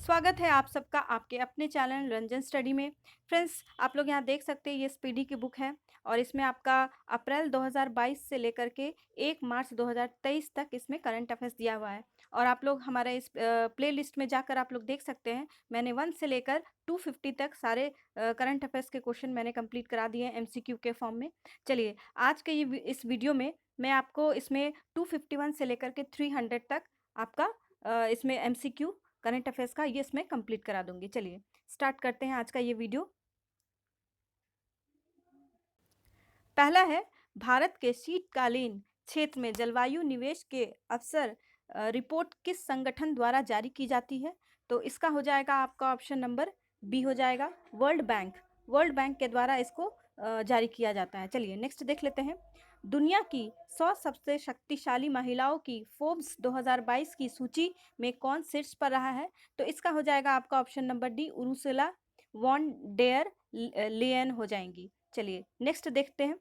स्वागत है आप सबका आपके अपने चैनल रंजन स्टडी में। फ्रेंड्स, आप लोग यहाँ देख सकते हैं ये स्पीडी की बुक है और इसमें आपका अप्रैल 2022 से लेकर के 1 मार्च 2023 तक इसमें करंट अफेयर्स दिया हुआ है। और आप लोग हमारे इस प्ले लिस्ट में जाकर आप लोग देख सकते हैं, मैंने 1 से लेकर 250 तक सारे करंट अफेयर्स के क्वेश्चन मैंने कंप्लीट करा दिए हैं एमसीक्यू के फॉर्म में। चलिए, आज के इस वीडियो में मैं आपको इसमें 251 से लेकर के 300 तक आपका इसमें एमसीक्यू करंट अफेयर्स का ये इसमें कंप्लीट करा दूंगी। चलिए स्टार्ट करते हैं आज का ये वीडियो। पहला है, भारत के शीतकालीन क्षेत्र में जलवायु निवेश के अवसर रिपोर्ट किस संगठन द्वारा जारी की जाती है? तो इसका हो जाएगा आपका ऑप्शन नंबर बी हो जाएगा, वर्ल्ड बैंक। वर्ल्ड बैंक के द्वारा इसको जारी किया जाता है। चलिए नेक्स्ट देख लेते हैं। दुनिया की 100 सबसे शक्तिशाली महिलाओं की फोर्ब्स 2022 की सूची में कौन शीर्ष पर रहा है? तो इसका हो जाएगा आपका option number D, Ursula von der Leyen हो जाएंगी। चलिए नेक्स्ट देखते हैं।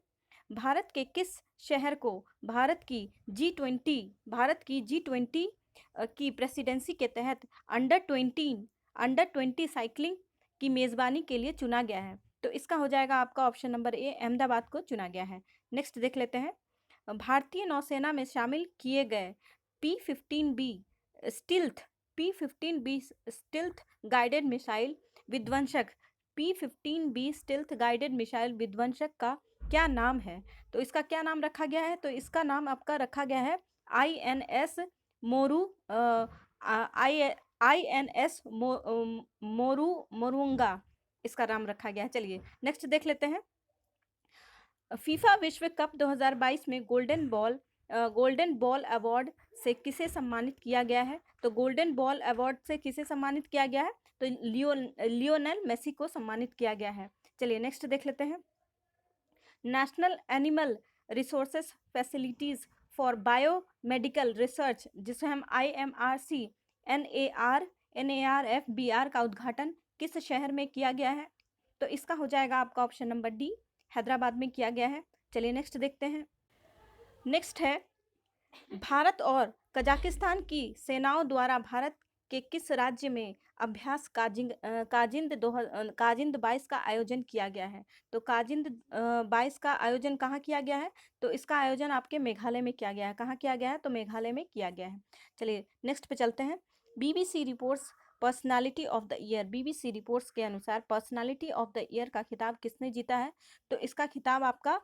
भारत के किस शहर को भारत की जी20 की प्रेसिडेंसी के तहत अंडर 20 साइकिलिंग की मेज़बानी के लिए चुना गया है? तो इसका हो जाएगा आपका ऑप्शन नंबर ए, अहमदाबाद को चुना गया है। नेक्स्ट देख लेते हैं। भारतीय नौसेना में शामिल किए गए P-15B stealth P-15B stealth guided missile विध्वंसक P-15B स्टिल्थ गाइडेड मिसाइल विध्वंसक का क्या नाम है? तो इसका क्या नाम रखा गया है? तो इसका नाम आपका रखा गया है INS मोरू INS मोरू मोरुंगा, इसका नाम रखा गया है। चलिए नेक्स्ट देख लेते हैं। फीफा विश्व कप 2022 में गोल्डन बॉल अवार्ड से किसे सम्मानित किया गया है? तो गोल्डन बॉल अवार्ड से किसे सम्मानित किया गया है? तो लियोनेल मेसी को सम्मानित किया गया है। चलिए नेक्स्ट देख लेते हैं। National animal resources facilities for biomedical research, जिसे हम IMRC NARFBR का उद्घाटन किस शहर में किया गया है? तो इसका हो जाएगा आपका ऑप्शन नंबर डी, हैदराबाद में किया गया है। चलिए नेक्स्ट देखते हैं। नेक्स्ट है, भारत और कजाकिस्तान की सेनाओं द्वारा भारत के किस राज्य में अभ्यास काजिंद 22 का आयोजन किया गया है? तो काजिंद 22 का आयोजन कहाँ किया गया है? तो इसका आयोजन आपके मेघालय में किया गया है। कहाँ किया गया है? तो मेघालय में किया गया है। चलिए नेक्स्ट पे चलते हैं। BBC reports personality of the year, BBC reports के अनुसार पर्सनालिटी ऑफ द ईयर का खिताब किसने जीता है? तो इसका खिताब आपका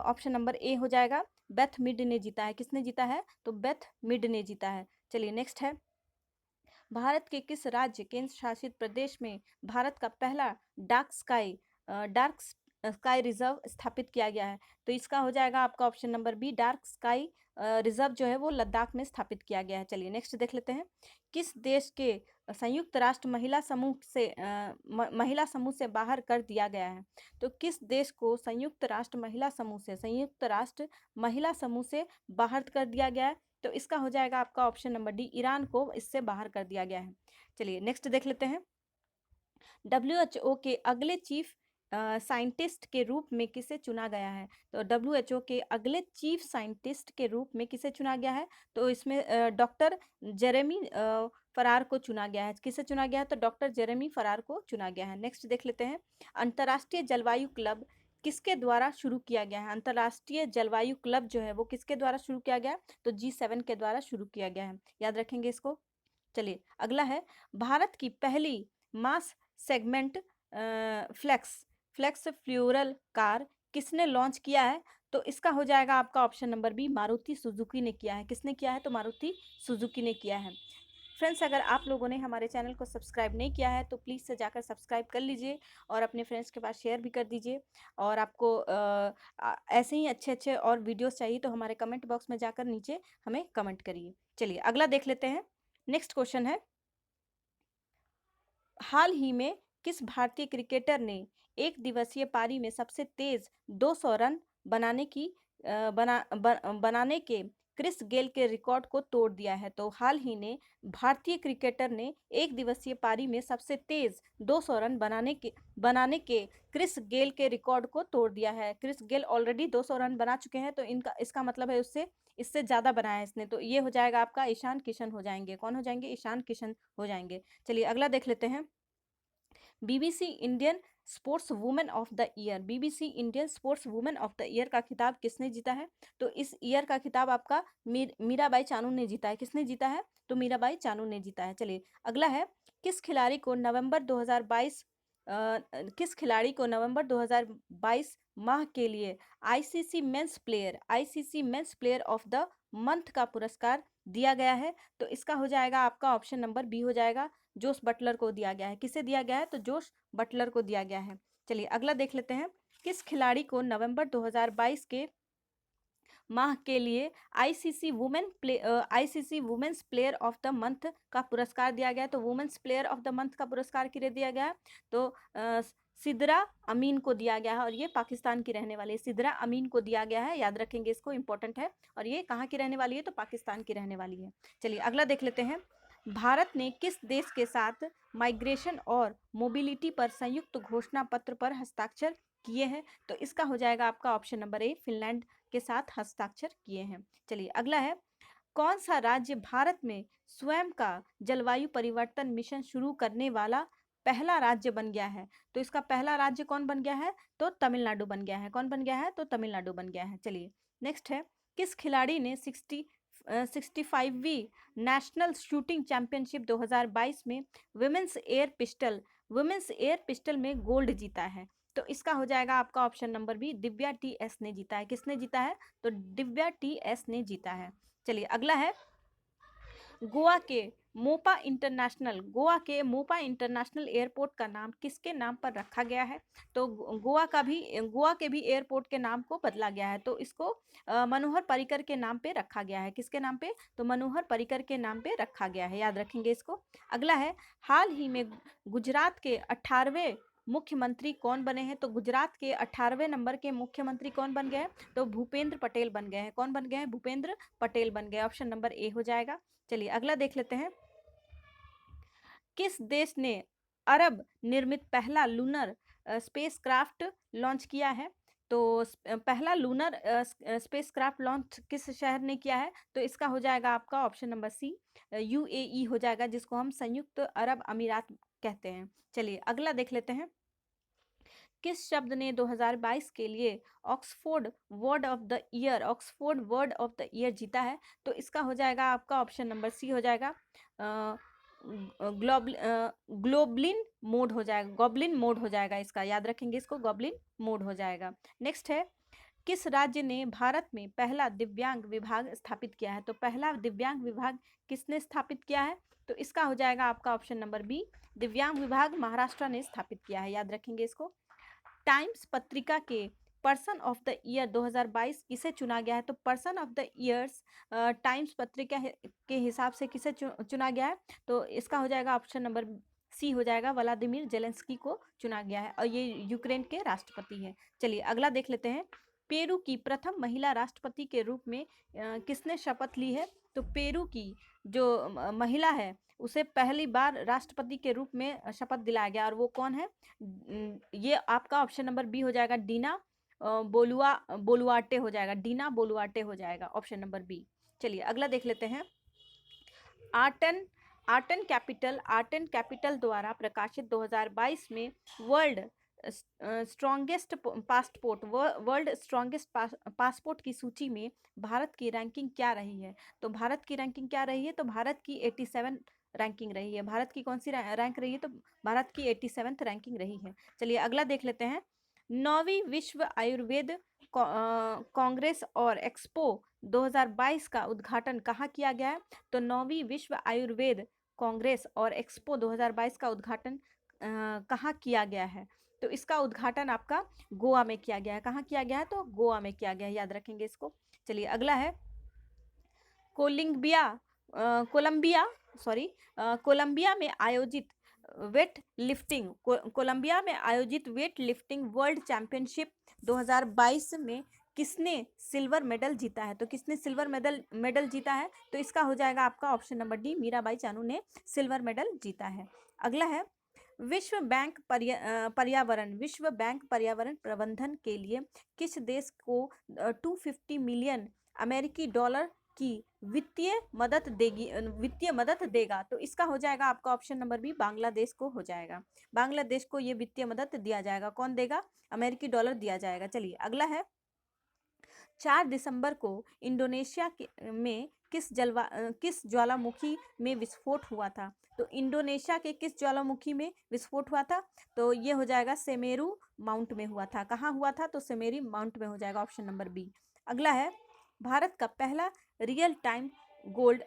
ऑप्शन नंबर ए हो जाएगा, बेथ मिड ने जीता है। किसने जीता है? तो बेथ मिड ने जीता है। चलिए नेक्स्ट है। भारत के किस राज्य केंद्र शासित प्रदेश में भारत का पहला डार्क स्काई रिजर्व स्थापित किया गया है? तो इसका हो जाएगा आपका option number B, dark sky reserve जो है वो लद्दाख में स्थापित किया गया है। चलिए नेक्स्ट देख लेते हैं। किस देश के संयुक्त राष्ट्र महिला समूह से बाहर कर दिया गया है? तो किस देश को संयुक्त राष्ट्र महिला समूह से बाहर कर दिया गया है? तो इसका हो जाएगा आपका ऑप्शन नंबर डी, ईरान को इससे बाहर कर दिया गया है। चलिए नेक्स्ट देख लेते हैं। WHO के अगले चीफ साइंटिस्ट के रूप में किसे चुना गया है? तो WHO के अगले चीफ साइंटिस्ट के रूप में किसे चुना गया है? तो इसमें डॉक्टर जेरेमी फरार को चुना गया है। किसे चुना गया है? तो डॉक्टर जेरेमी फरार को चुना गया है। नेक्स्ट देख लेते हैं। अंतर्राष्ट्रीय जलवायु क्लब किसके द्वारा शुरू किया गया है? अंतर्राष्ट्रीय जलवायु क्लब जो है वो किसके द्वारा शुरू किया गया है? तो G7 के द्वारा शुरू किया गया है। याद रखेंगे इसको। चलिए अगला है, भारत की पहली mass segment flex fuel car किसने लॉन्च किया है? तो इसका हो जाएगा आपका option number B, Maruti Suzuki ने किया है। किसने किया है? तो मारुति सुजुकी ने किया है। फ्रेंड्स, अगर आप लोगों ने हमारे चैनल को सब्सक्राइब नहीं किया है तो प्लीज़ से जाकर सब्सक्राइब कर लीजिए और अपने फ्रेंड्स के पास शेयर भी कर दीजिए। और आपको ऐसे ही अच्छे अच्छे और वीडियोस चाहिए तो हमारे कमेंट बॉक्स में जाकर नीचे हमें कमेंट करिए। चलिए अगला देख लेते हैं। नेक्स्ट क्वेश्चन है, हाल ही में किस भारतीय क्रिकेटर ने एक दिवसीय पारी में सबसे तेज 200 रन बनाने की बनाने के क्रिस गेल के रिकॉर्ड को तोड़ दिया है? तो हाल ही ने भारतीय क्रिकेटर ने एक दिवसीय पारी में सबसे तेज 200 रन बनाने के क्रिस गेल के रिकॉर्ड को तोड़ दिया है। क्रिस गेल ऑलरेडी 200 रन बना चुके हैं, तो इनका इसका मतलब है उससे इससे ज़्यादा बनाया है इसने। तो ये हो जाएगा आपका ईशान किशन हो जाएंगे। कौन हो जाएंगे? ईशान किशन हो जाएंगे। चलिए अगला देख लेते हैं। BBC Indian sports women of the year, BBC Indian sports women of the year का खिताब किसने जीता है? तो इस ईयर का खिताब आपका मीराबाई चानू ने जीता है। किसने जीता है? तो मीराबाई चानू ने जीता है। चलिए अगला है, किस खिलाड़ी को नवंबर 2022 किस खिलाड़ी को नवंबर 2022 माह के लिए ICC men's player of the month का पुरस्कार दिया गया है? तो इसका हो जाएगा आपका ऑप्शन नंबर बी हो जाएगा, जोस बटलर को दिया गया है। किसे दिया गया है? तो जोस बटलर को दिया गया है। चलिए अगला देख लेते हैं, किस खिलाड़ी को नवंबर 2022 के माह के लिए ICC women's player of the month का पुरस्कार दिया गया? तो women's player of the month का पुरस्कार किसे दिया गया है? तो सिद्रा अमीन को दिया गया है, और ये पाकिस्तान की रहने वाली है। सिद्रा अमीन को दिया गया है, याद रखेंगे इसको, इंपॉर्टेंट है। और ये कहाँ की रहने वाली है? तो पाकिस्तान की रहने वाली है। चलिए अगला देख लेते हैं, भारत ने किस देश के साथ माइग्रेशन और मोबिलिटी पर संयुक्त घोषणा पत्र पर हस्ताक्षर किए हैं? तो इसका हो जाएगा आपका ऑप्शन नंबर ए, फिनलैंड के साथ हस्ताक्षर किए हैं। चलिए अगला है, कौन सा राज्य भारत में स्वयं का जलवायु परिवर्तन मिशन शुरू करने वाला पहला राज्य बन गया है? तो इसका पहला राज्य कौन बन गया है? तो तमिलनाडु बन गया है। कौन बन गया है? तो तमिलनाडु बन गया है। चलिए नेक्स्ट है, किस खिलाड़ी ने 65वीं नेशनल शूटिंग चैंपियनशिप 2022 में वुमेन्स एयर पिस्टल में गोल्ड जीता है? तो इसका हो जाएगा आपका option number B, Divya TS. ने जीता है। किसने जीता है? तो दिव्या टी.एस. ने जीता है। चलिए अगला है, गोवा के मोपा इंटरनेशनल एयरपोर्ट का नाम किसके नाम पर रखा गया है? तो गोवा के भी एयरपोर्ट के नाम को बदला गया है, तो इसको मनोहर पर्रिकर के नाम पे रखा गया है। किसके नाम पे? तो मनोहर पर्रिकर के नाम पे रखा गया है, याद रखेंगे इसको। अगला है, हाल ही में गुजरात के 18वें मुख्यमंत्री कौन बने हैं? तो गुजरात के 18वें नंबर के मुख्यमंत्री कौन बन गए हैं? तो भूपेंद्र पटेल बन गए हैं। कौन बन गए हैं? भूपेंद्र पटेल बन गए। ऑप्शन नंबर ए हो जाएगा। चलिए अगला देख लेते हैं, किस देश ने अरब निर्मित पहला लूनर स्पेसक्राफ्ट लॉन्च किया है? तो पहला लूनर स्पेसक्राफ्ट लॉन्च किस शहर ने किया है? तो इसका हो जाएगा आपका ऑप्शन नंबर सी, यूएई हो जाएगा, जिसको हम संयुक्त अरब अमीरात कहते हैं। चलिए अगला देख लेते हैं, किस शब्द ने 2022 के लिए Oxford word of the year जीता है? तो इसका हो जाएगा आपका ऑप्शन नंबर सी हो जाएगा, ग्लोबलिन मोड हो जाएगा, गॉबलिन मोड हो जाएगा इसका, याद रखेंगे इसको, गॉबलिन मोड हो जाएगा। नेक्स्ट है, किस राज्य ने भारत में पहला दिव्यांग विभाग स्थापित किया है? तो पहला दिव्यांग विभाग किसने स्थापित किया है? तो इसका हो जाएगा आपका ऑप्शन नंबर बी, दिव्यांग विभाग महाराष्ट्र ने स्थापित किया है, याद रखेंगे इसको। टाइम्स पत्रिका के पर्सन ऑफ द ईयर 2022 किसे चुना गया है? तो person of the years times पत्रिका के हिसाब से किसे चुना गया है? तो इसका हो जाएगा ऑप्शन नंबर सी हो जाएगा, व्लादिमीर जेलेंस्की को चुना गया है, और ये यूक्रेन के राष्ट्रपति हैं। चलिए अगला देख लेते हैं, पेरू की प्रथम महिला राष्ट्रपति के रूप में किसने शपथ ली है? तो पेरू की जो महिला है उसे पहली बार राष्ट्रपति के रूप में शपथ दिलाया गया, और वो कौन है? ये आपका ऑप्शन नंबर बी हो जाएगा, डीना बोलुआटे हो जाएगा, डीना बोलुआटे हो जाएगा, ऑप्शन नंबर बी। चलिए अगला देख लेते हैं, आर्ट एंड कैपिटल द्वारा प्रकाशित 2022 में वर्ल्ड स्ट्रॉन्गेस्ट पासपोर्ट की सूची में भारत की रैंकिंग क्या रही है? तो भारत की रैंकिंग क्या रही है? तो भारत की 87 रैंकिंग रही है। भारत की कौन सी रैंक रही है? तो भारत की 87th रैंकिंग रही है। चलिए अगला देख लेते हैं, 9वीं विश्व आयुर्वेद कांग्रेस और एक्सपो 2022 का उद्घाटन कहाँ किया गया है? तो 9वीं विश्व आयुर्वेद कांग्रेस और एक्सपो 2022 का उद्घाटन कहाँ किया गया है? तो इसका उद्घाटन आपका गोवा में किया गया है। कहाँ किया गया है? तो गोवा में किया गया है, याद रखेंगे इसको। चलिए अगला है, कोलंबिया में आयोजित वेट लिफ्टिंग वर्ल्ड चैंपियनशिप 2022 में किसने सिल्वर मेडल जीता है? तो किसने सिल्वर मेडल मेडल जीता है? तो इसका हो जाएगा आपका option number D, Mirabai Chanu ने सिल्वर मेडल जीता है। अगला है विश्व बैंक पर्यावरण प्रबंधन के लिए किस देश को 250 मिलियन अमेरिकी डॉलर की वित्तीय मदद देगा? तो इसका हो जाएगा आपका ऑप्शन नंबर बी, बांग्लादेश को हो जाएगा। बांग्लादेश को ये वित्तीय मदद दिया जाएगा। कौन देगा? अमेरिकी डॉलर दिया जाएगा। चलिए अगला है 4 दिसंबर को इंडोनेशिया में किस ज्वालामुखी में विस्फोट हुआ था? तो इंडोनेशिया के किस ज्वालामुखी में विस्फोट हुआ था? तो ये हो जाएगा सेमेरू माउंट में हुआ था। कहाँ हुआ था? तो सेमेरी माउंट में हो जाएगा ऑप्शन नंबर बी। अगला है भारत का पहला रियल टाइम गोल्ड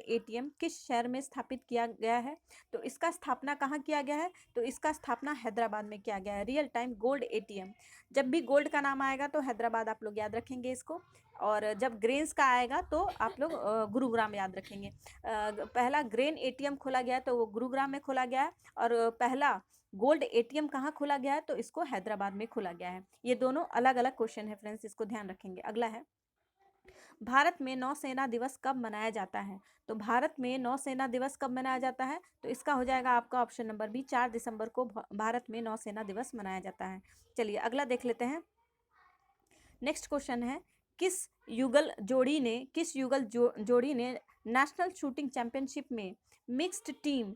एटीएम किस शहर में स्थापित किया गया है? तो इसका स्थापना कहाँ किया गया है? तो इसका स्थापना हैदराबाद में किया गया है। रियल टाइम गोल्ड एटीएम, जब भी गोल्ड का नाम आएगा तो हैदराबाद आप लोग याद रखेंगे इसको, और जब ग्रेन्स का आएगा तो आप लोग गुरुग्राम याद रखेंगे। पहला ग्रेन एटीएम खोला गया है तो वो गुरुग्राम में खोला गया है, और पहला गोल्ड एटीएम कहाँ खोला गया है? तो इसको हैदराबाद में खोला गया है। ये दोनों अलग अलग क्वेश्चन है फ्रेंड्स, इसको ध्यान रखेंगे। अगला है भारत में नौसेना दिवस कब मनाया जाता है? तो भारत में नौसेना दिवस कब मनाया जाता है? तो इसका हो जाएगा आपका ऑप्शन नंबर बी, 4 दिसंबर को भारत में नौसेना दिवस मनाया जाता है। चलिए अगला देख लेते हैं। नेक्स्ट क्वेश्चन है किस युगल जोड़ी ने नेशनल शूटिंग चैंपियनशिप में मिक्स्ड टीम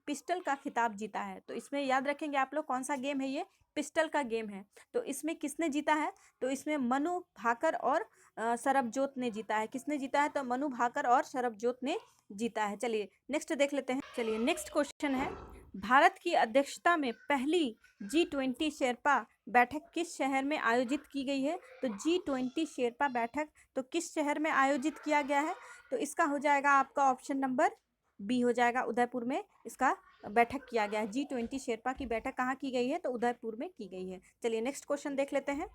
पिस्टल का खिताब जीता है? तो इसमें याद रखेंगे आप लोग कौन सा गेम है, ये पिस्टल का गेम है। तो इसमें किसने जीता है? तो इसमें मनु भाकर और सरबजोत ने जीता है। किसने जीता है? तो मनु भाकर और सरबजोत ने जीता है। चलिए नेक्स्ट देख लेते हैं। चलिए नेक्स्ट क्वेश्चन है भारत की अध्यक्षता में पहली G20 शेरपा बैठक किस शहर में आयोजित की गई है? तो G20 शेरपा बैठक तो किस शहर में आयोजित किया गया है? तो इसका हो जाएगा आपका ऑप्शन नंबर बी हो जाएगा, उदयपुर में इसका बैठक किया गया है। G20 शेरपा की बैठक कहाँ की गई है? तो उदयपुर में की गई है। चलिए नेक्स्ट क्वेश्चन देख लेते हैं।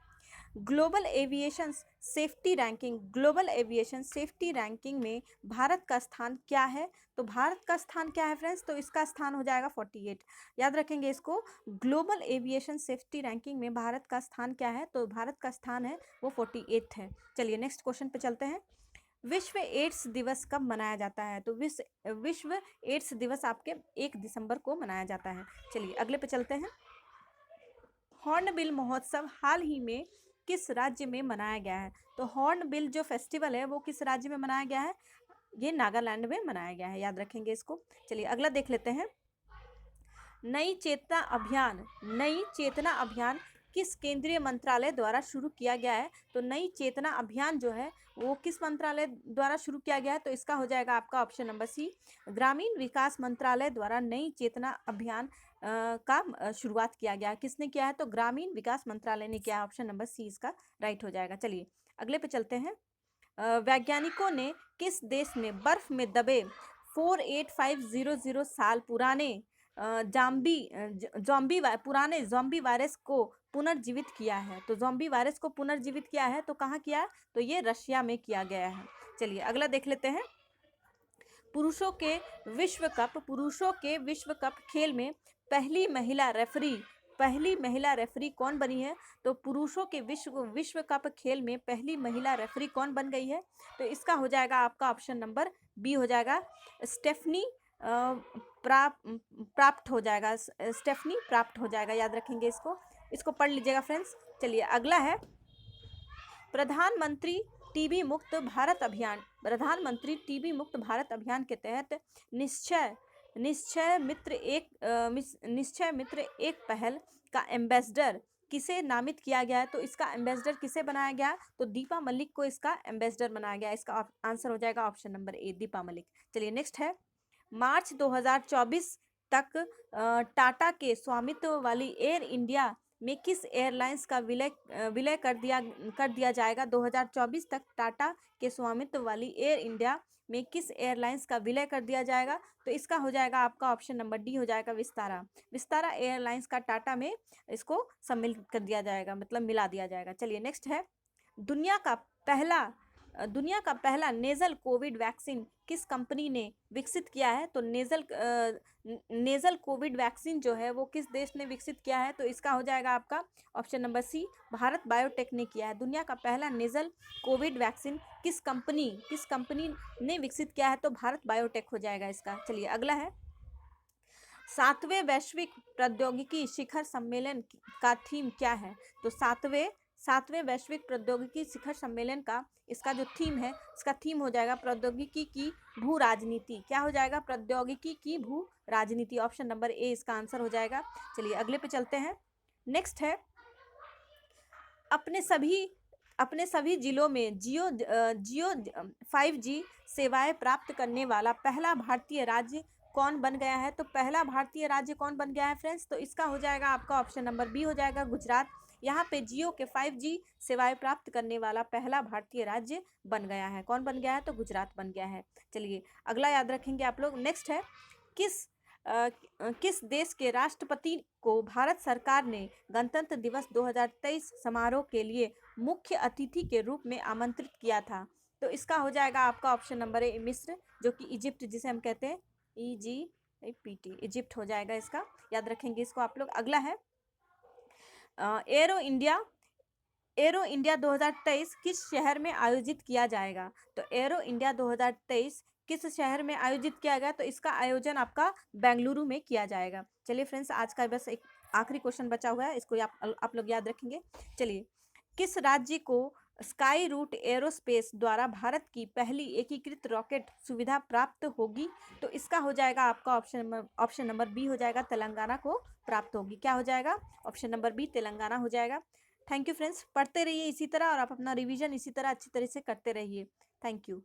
ग्लोबल एविएशन सेफ्टी रैंकिंग में भारत का स्थान क्या है? तो भारत का स्थान क्या है फ्रेंड्स? तो इसका स्थान हो जाएगा 48। याद रखेंगे इसको, ग्लोबल एविएशन सेफ्टी रैंकिंग में भारत का स्थान क्या है? तो भारत का स्थान है वो 48 है। चलिए नेक्स्ट क्वेश्चन पे चलते हैं। विश्व एड्स दिवस कब मनाया जाता है? तो विश्व एड्स दिवस आपके 1 दिसंबर को मनाया जाता है। चलिए अगले पे चलते हैं। हॉर्नबिल महोत्सव हाल ही में किस राज्य में मनाया गया है? तो हॉर्नबिल जो फेस्टिवल है वो किस राज्य में मनाया गया है? ये नागालैंड में मनाया गया है, याद रखेंगे इसको। चलिए अगला देख लेते हैं। नई चेतना अभियान किस केंद्रीय मंत्रालय द्वारा शुरू किया गया है? तो नई चेतना अभियान जो है वो किस मंत्रालय द्वारा शुरू किया गया है? तो इसका हो जाएगा आपका ऑप्शन नंबर सी, ग्रामीण विकास मंत्रालय द्वारा नई चेतना अभियान का शुरुआत किया गया। किसने किया है? तो ग्रामीण विकास मंत्रालय ने किया है। ऑप्शन नंबर सी इसका राइट हो जाएगा। चलिए अगले पे चलते हैं। वैज्ञानिकों ने किस देश में बर्फ में दबे 48500 साल पुराने पुराने जॉम्बी वायरस को पुनर्जीवित किया है? तो जॉम्बी वायरस को पुनर्जीवित किया है तो कहाँ किया है? तो ये रशिया में किया गया है। चलिए अगला देख लेते हैं। पुरुषों के विश्व कप खेल में पहली महिला रेफरी कौन बनी है? तो पुरुषों के विश्व कप खेल में पहली महिला रेफरी कौन बन गई है? तो इसका हो जाएगा आपका ऑप्शन नंबर बी हो जाएगा, स्टेफनी प्राप्त हो जाएगा। स्टेफनी प्राप्त हो जाएगा, याद रखेंगे इसको पढ़ लीजिएगा फ्रेंड्स। चलिए अगला है प्रधानमंत्री टीबी मुक्त भारत अभियान के तहत निश्चय मित्र एक पहल का एम्बेसडर किसे नामित किया गया है? तो इसका एम्बेसडर किसे बनाया गया? तो दीपा मलिक को इसका एम्बेसडर बनाया गया। इसका आंसर हो जाएगा option number A, Deepa Malik. चलिए नेक्स्ट है मार्च 2024 तक टाटा के स्वामित्व वाली एयर इंडिया में किस एयरलाइंस का विलय कर दिया जाएगा? 2024 तक टाटा के स्वामित्व वाली एयर इंडिया में किस एयरलाइंस का विलय कर दिया जाएगा? तो इसका हो जाएगा आपका ऑप्शन नंबर डी हो जाएगा, विस्तारा एयरलाइंस का टाटा में इसको सम्मिलित कर दिया जाएगा, मतलब मिला दिया जाएगा। चलिए नेक्स्ट है दुनिया का पहला दुनिया का पहला नेजल कोविड वैक्सीन किस कंपनी ने विकसित किया है? तो नेजल कोविड वैक्सीन जो है वो किस देश ने विकसित किया है? तो इसका हो जाएगा आपका option number C, Bharat Biotech ने किया है। दुनिया का पहला नेजल कोविड वैक्सीन किस कंपनी ने विकसित किया है? तो भारत बायोटेक हो जाएगा इसका। चलिए अगला है, 7वें वैश्विक प्रौद्योगिकी शिखर सम्मेलन का थीम क्या है? तो सातवें वैश्विक प्रौद्योगिकी शिखर सम्मेलन का इसका जो थीम है, इसका थीम हो जाएगा प्रौद्योगिकी की भू राजनीति। क्या हो जाएगा? प्रौद्योगिकी की भू राजनीति। ऑप्शन नंबर ए इसका आंसर हो जाएगा। चलिए अगले पे चलते हैं। नेक्स्ट है, अपने सभी जिलों में जियो 5G सेवाएं प्राप्त करने वाला पहला भारतीय राज्य कौन बन गया है? तो पहला भारतीय राज्य कौन बन गया है फ्रेंड्स? तो इसका हो जाएगा आपका ऑप्शन नंबर बी हो जाएगा, गुजरात। यहाँ पे जियो के 5G सेवाएं प्राप्त करने वाला पहला भारतीय राज्य बन गया है। कौन बन गया है? तो गुजरात बन गया है। चलिए अगला याद रखेंगे आप लोग। नेक्स्ट है, किस देश के राष्ट्रपति को भारत सरकार ने गणतंत्र दिवस 2023 समारोह के लिए मुख्य अतिथि के रूप में आमंत्रित किया था? तो इसका हो जाएगा आपका ऑप्शन नंबर ए, मिस्र, जो कि इजिप्ट जिसे हम कहते हैं, EGPT, इजिप्ट हो जाएगा इसका। याद रखेंगे इसको आप लोग। अगला है, एरो इंडिया 2023 किस शहर में आयोजित किया जाएगा? तो एरो इंडिया 2023 किस शहर में आयोजित किया गया? तो इसका आयोजन आपका बेंगलुरु में किया जाएगा। चलिए फ्रेंड्स, आज का बस एक आखिरी क्वेश्चन बचा हुआ है, इसको आप लोग याद रखेंगे। चलिए, किस राज्य को स्काई रूट एरोस्पेस द्वारा भारत की पहली एकीकृत रॉकेट सुविधा प्राप्त होगी? तो इसका हो जाएगा आपका ऑप्शन नंबर बी हो जाएगा, तेलंगाना को प्राप्त होगी। क्या हो जाएगा? ऑप्शन नंबर बी, तेलंगाना हो जाएगा। थैंक यू फ्रेंड्स, पढ़ते रहिए इसी तरह और आप अपना रिवीजन इसी तरह अच्छी तरह से करते रहिए। Thank you.